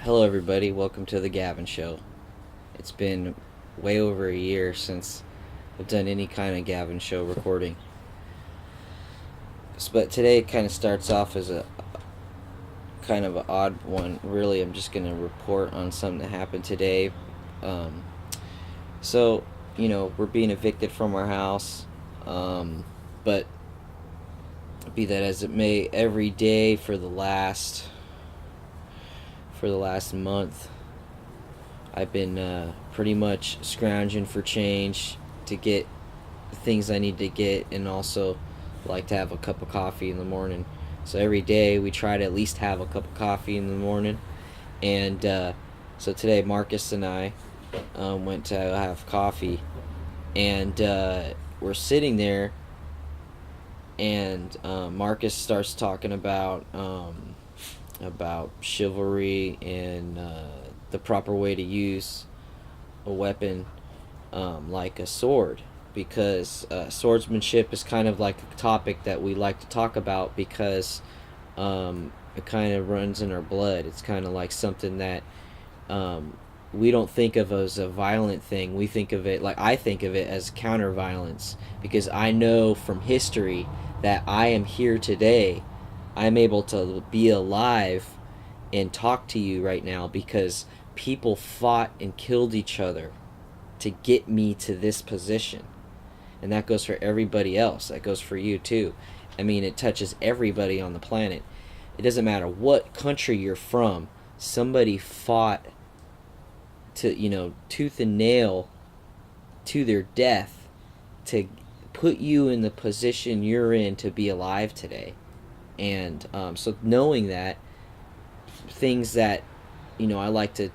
Hello, everybody. Welcome to the Gavin Show. It's been way over a year since I've done any kind of Gavin Show recording. But today it kind of starts off as a kind of an odd one. Really, I'm just going to report on something that happened today. Um, we're being evicted from our house. But be that as it may, every day for the last month, I've been pretty much scrounging for change to get the things I need to get, and also like to have a cup of coffee in the morning. So every day we try to at least have a cup of coffee in the morning. And so today Markus and I went to have coffee, and we're sitting there, and Markus starts talking about chivalry and the proper way to use a weapon, like a sword, because swordsmanship is kind of like a topic that we like to talk about, because it kind of runs in our blood. It's kind of like something that we don't think of as a violent thing. We think of it, like I think of it, as counter violence, because I know from history that I am here today. I'm able to be alive and talk to you right now because people fought and killed each other to get me to this position. And that goes for everybody else. That goes for you too. I mean, it touches everybody on the planet. It doesn't matter what country you're from. Somebody fought to, tooth and nail to their death to put you in the position you're in to be alive today. And so knowing that, things that, I like to,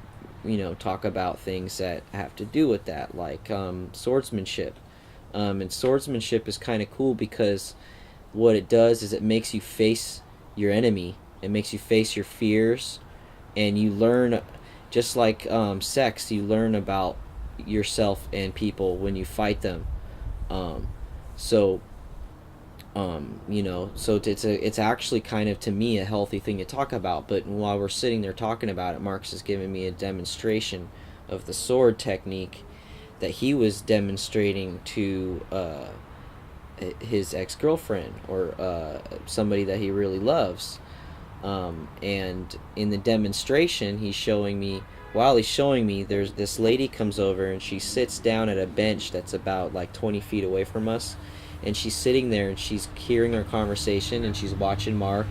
talk about things that have to do with that, like swordsmanship. And swordsmanship is kind of cool because what it does is it makes you face your enemy. It makes you face your fears, and you learn, just like sex, you learn about yourself and people when you fight them. So it's actually kind of, to me, a healthy thing to talk about. But while we're sitting there talking about it, Markus is giving me a demonstration of the sword technique that he was demonstrating to his ex-girlfriend, or somebody that he really loves. And in the demonstration, while he's showing me, there's this lady comes over, and she sits down at a bench that's about like 20 feet away from us. And she's sitting there, and she's hearing our conversation, and she's watching Mark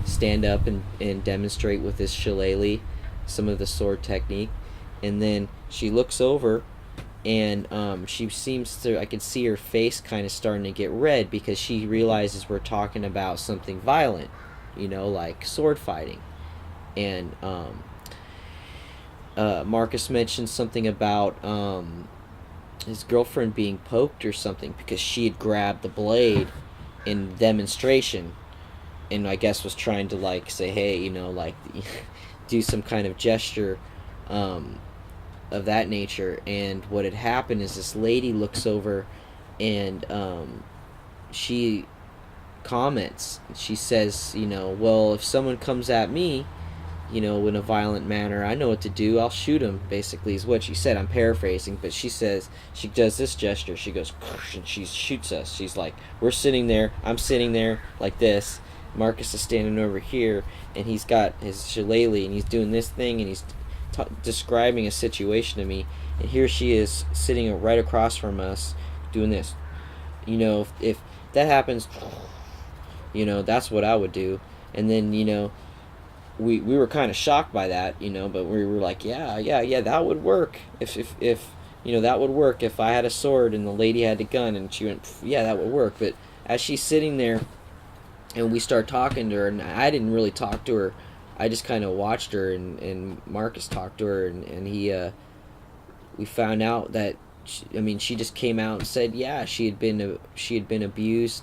stand up and demonstrate with his shillelagh some of the sword technique. And then she looks over, and she seems to, I can see her face kind of starting to get red, because she realizes we're talking about something violent, like sword fighting. And Markus mentioned something about his girlfriend being poked or something, because she had grabbed the blade in demonstration, and I guess was trying to like say, hey, like do some kind of gesture of that nature. And what had happened is this lady looks over, and she comments, she says, well, if someone comes at me, in a violent manner, I know what to do. I'll shoot him, basically, is what she said. I'm paraphrasing, but she says, she does this gesture. She goes, and she shoots us. She's like, we're sitting there. I'm sitting there like this. Markus is standing over here, and he's got his shillelagh, and he's doing this thing, and he's describing a situation to me. And here she is sitting right across from us doing this. If that happens, that's what I would do. And then, we were kind of shocked by that, but we were like, yeah, that would work. If that would work if I had a sword and the lady had a gun. And she went, yeah, that would work. But as she's sitting there, and we start talking to her, and I didn't really talk to her, I just kind of watched her, and Markus talked to her, and we found out that she just came out and said, yeah, she had been abused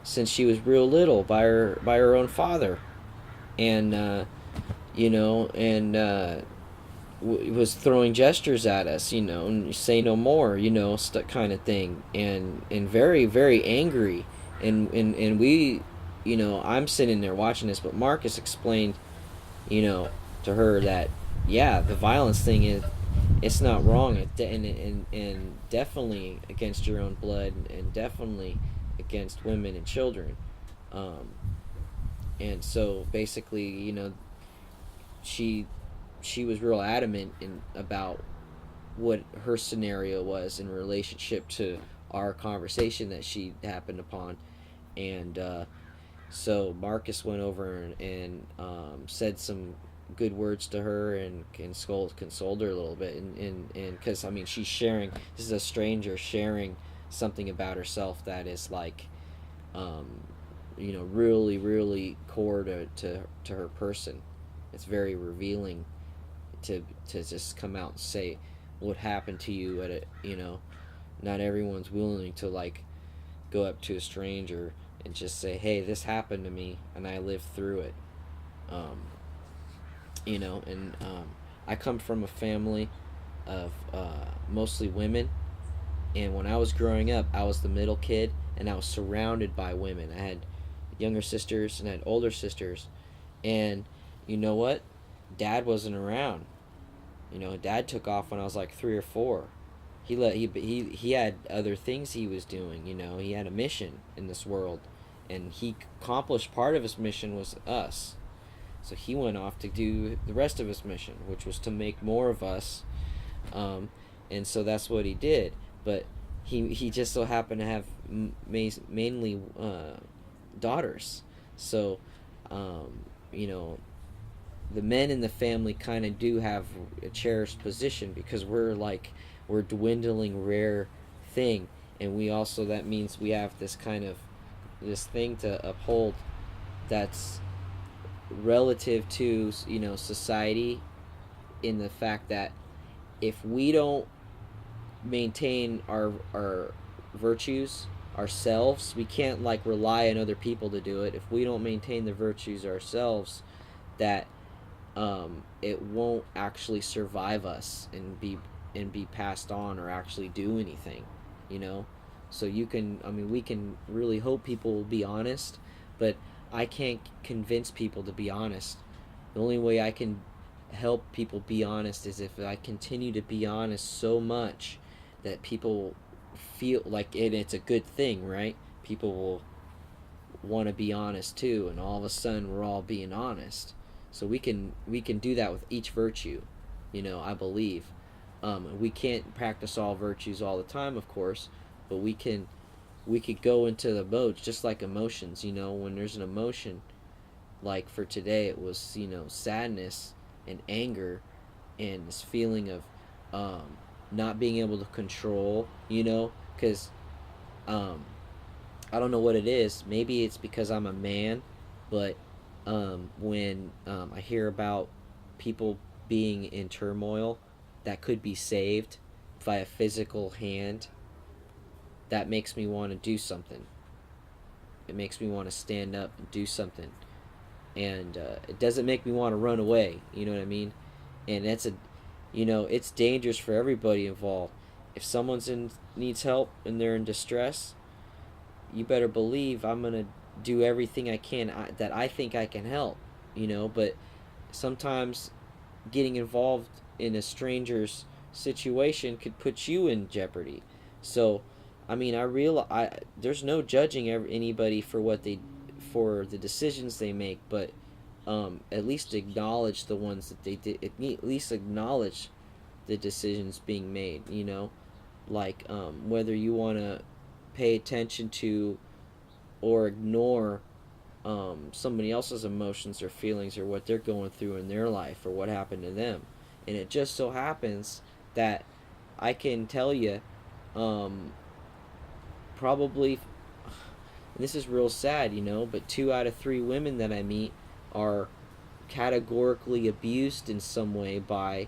since she was real little by her own father. And was throwing gestures at us, and say no more, kind of thing, and very, very angry. And we I'm sitting there watching this, but Marcus explained, to her that, yeah, the violence thing is, it's not wrong, and definitely against your own blood, and definitely against women and children. Um, and so basically, she she was real adamant about what her scenario was in relationship to our conversation that she happened upon. And so Marcus went over and said some good words to her, and consoled her a little bit, and because I mean, she's sharing, this is a stranger sharing something about herself that is like, um, really, really core to her person. It's very revealing to just come out and say what happened to you at not everyone's willing to like go up to a stranger and just say, hey, this happened to me and I lived through it. um, and I come from a family of mostly women, and when I was growing up, I was the middle kid, and I was surrounded by women. I had younger sisters and I had older sisters, and you know what? Dad wasn't around. Dad took off when I was like 3 or 4. He had other things he was doing. He had a mission in this world, and he accomplished part of his mission was us. So he went off to do the rest of his mission, which was to make more of us. um, and so that's what he did. But he just so happened to have mainly daughters. So um, you know the men in the family kind of do have a cherished position, because we're dwindling rare thing, and we also, that means we have this kind of this thing to uphold, that's relative to society, in the fact that if we don't maintain our virtues ourselves, we can't like rely on other people to do it. If we don't maintain the virtues ourselves, that it won't actually survive us and be passed on or actually do anything, you know. So we can really hope people will be honest, but I can't convince people to be honest. The only way I can help people be honest is if I continue to be honest so much that people feel like it's a good thing, right? People will want to be honest too, and all of a sudden we're all being honest. So we can do that with each virtue, I believe. We can't practice all virtues all the time, of course, but we could go into the modes, just like emotions. When there's an emotion, like for today it was sadness and anger, and this feeling of not being able to control, because um, I don't know what it is. Maybe it's because I'm a man, but when I hear about people being in turmoil that could be saved by a physical hand, that makes me want to do something. It makes me want to stand up and do something, and it doesn't make me want to run away. You know what I mean? And it's dangerous for everybody involved. If someone's in needs help and they're in distress, you better believe I'm gonna do everything I can that I think I can help. But sometimes getting involved in a stranger's situation could put you in jeopardy. So, there's no judging anybody for for the decisions they make, but at least acknowledge the ones that they did. At least acknowledge the decisions being made. Like whether you want to pay attention to or ignore somebody else's emotions or feelings, or what they're going through in their life, or what happened to them. And it just so happens that I can tell you, probably, this is real sad, but 2 out of 3 women that I meet are categorically abused in some way by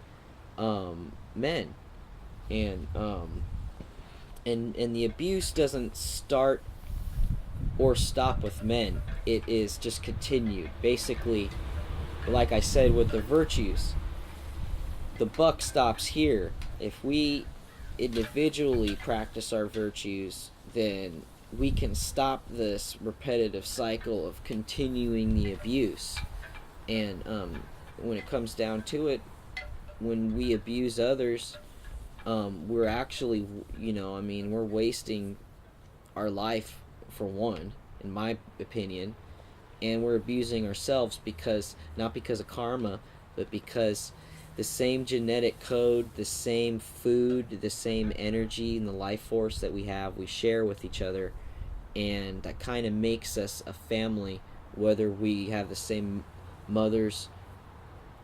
men. And and the abuse doesn't start or stop with men. It is just continued. Basically, like I said with the virtues, the buck stops here. If we individually practice our virtues, then we can stop this repetitive cycle of continuing the abuse. And when it comes down to it, when we abuse others, we're actually, we're wasting our life, for one, in my opinion, and we're abusing ourselves, because not because of karma, but because the same genetic code, the same food, the same energy and the life force that we have, we share with each other, and that kind of makes us a family, whether we have the same mothers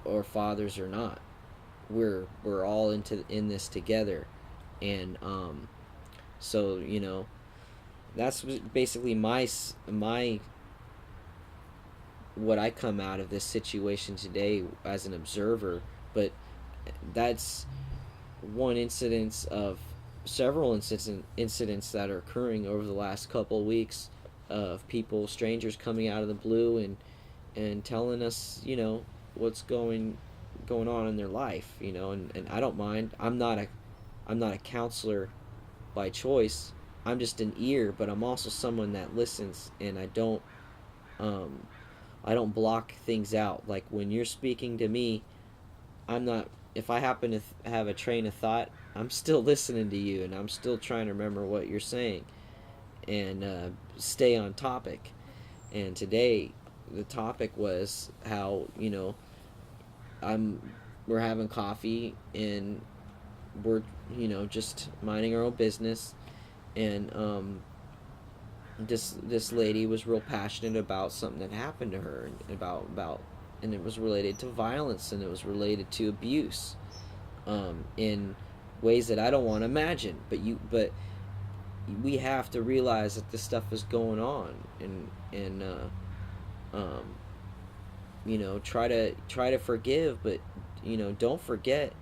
or fathers or not. We're all in this together, and so that's basically my what I come out of this situation today as an observer. But that's one incidence of several incidents that are occurring over the last couple of weeks, of people, strangers, coming out of the blue and telling us, what's going on in their life, and I don't mind. I'm not a counselor by choice. I'm just an ear, but I'm also someone that listens, and I don't block things out. Like when you're speaking to me, I'm not. If I happen to have a train of thought, I'm still listening to you, and I'm still trying to remember what you're saying, and stay on topic. And today, the topic was how I'm we're having coffee, and we're just minding our own business, and this lady was real passionate about something that happened to her, and about and it was related to violence, and it was related to abuse, in ways that I don't want to imagine. But we have to realize that this stuff is going on, and try to forgive, but don't forget,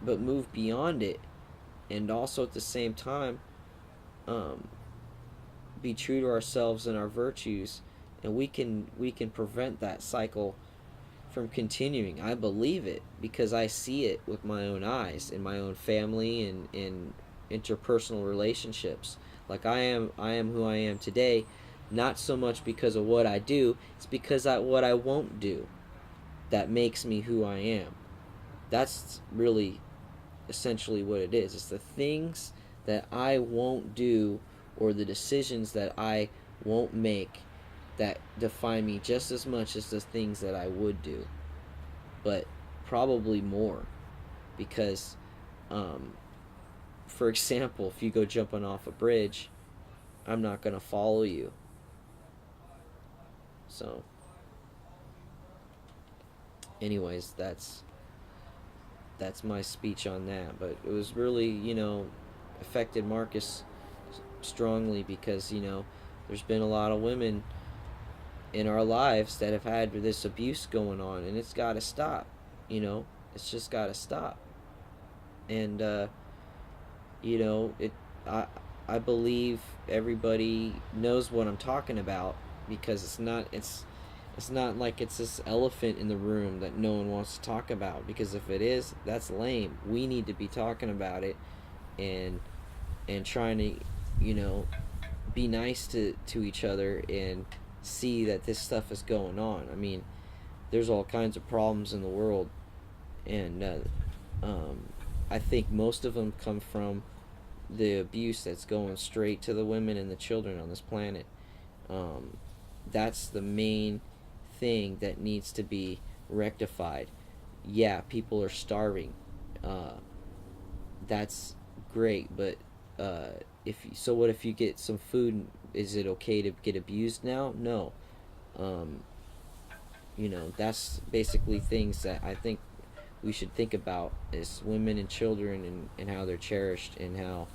but move beyond it, and also at the same time, be true to ourselves and our virtues, and we can prevent that cycle from continuing. I believe it because I see it with my own eyes in my own family and in interpersonal relationships. Like I am who I am today, not so much because of what I do, it's because what I won't do that makes me who I am. That's really essentially what it is. It's the things that I won't do, or the decisions that I won't make, that define me just as much as the things that I would do, but probably more. Because, for example, if you go jumping off a bridge, I'm not going to follow you. So, anyways, that's my speech on that. But it was really, affected Markus strongly, because there's been a lot of women in our lives that have had this abuse going on, and it's got to stop. It's just got to stop. And it I believe everybody knows what I'm talking about, because it's not like it's this elephant in the room that no one wants to talk about, because if it is, that's lame. We need to be talking about it, and trying to be nice to each other, and see that this stuff is going on. I mean, there's all kinds of problems in the world, and I think most of them come from the abuse that's going straight to the women and the children on this planet. That's the main thing that needs to be rectified. Yeah, people are starving. That's great, but what if you get some food? Is it okay to get abused now? No. That's basically things that I think we should think about as women and children, and how they're cherished, and how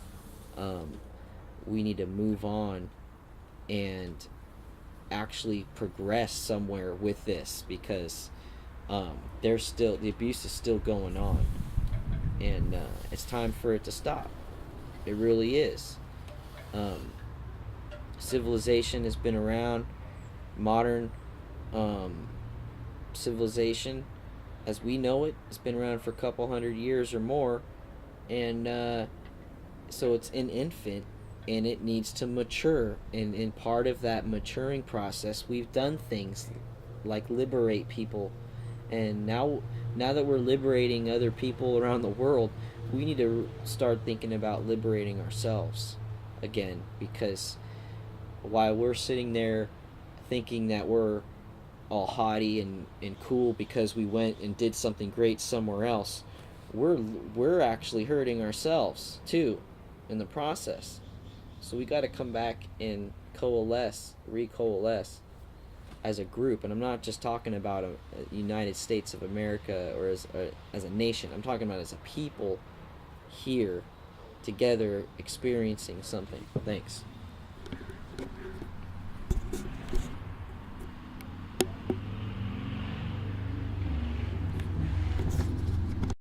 we need to move on and actually progress somewhere with this, because the abuse is still going on, and it's time for it to stop. It really is. Civilization has been around. Modern civilization, as we know it, has been around for a couple hundred years or more, and so it's an infant and it needs to mature. And in part of that maturing process, we've done things like liberate people, and now that we're liberating other people around the world, we need to start thinking about liberating ourselves again, because while we're sitting there thinking that we're all haughty and cool because we went and did something great somewhere else, we're actually hurting ourselves too in the process. So we got to come back and recoalesce as a group. And I'm not just talking about a United States of America or as a nation. I'm talking about as a people here together experiencing something. Thanks.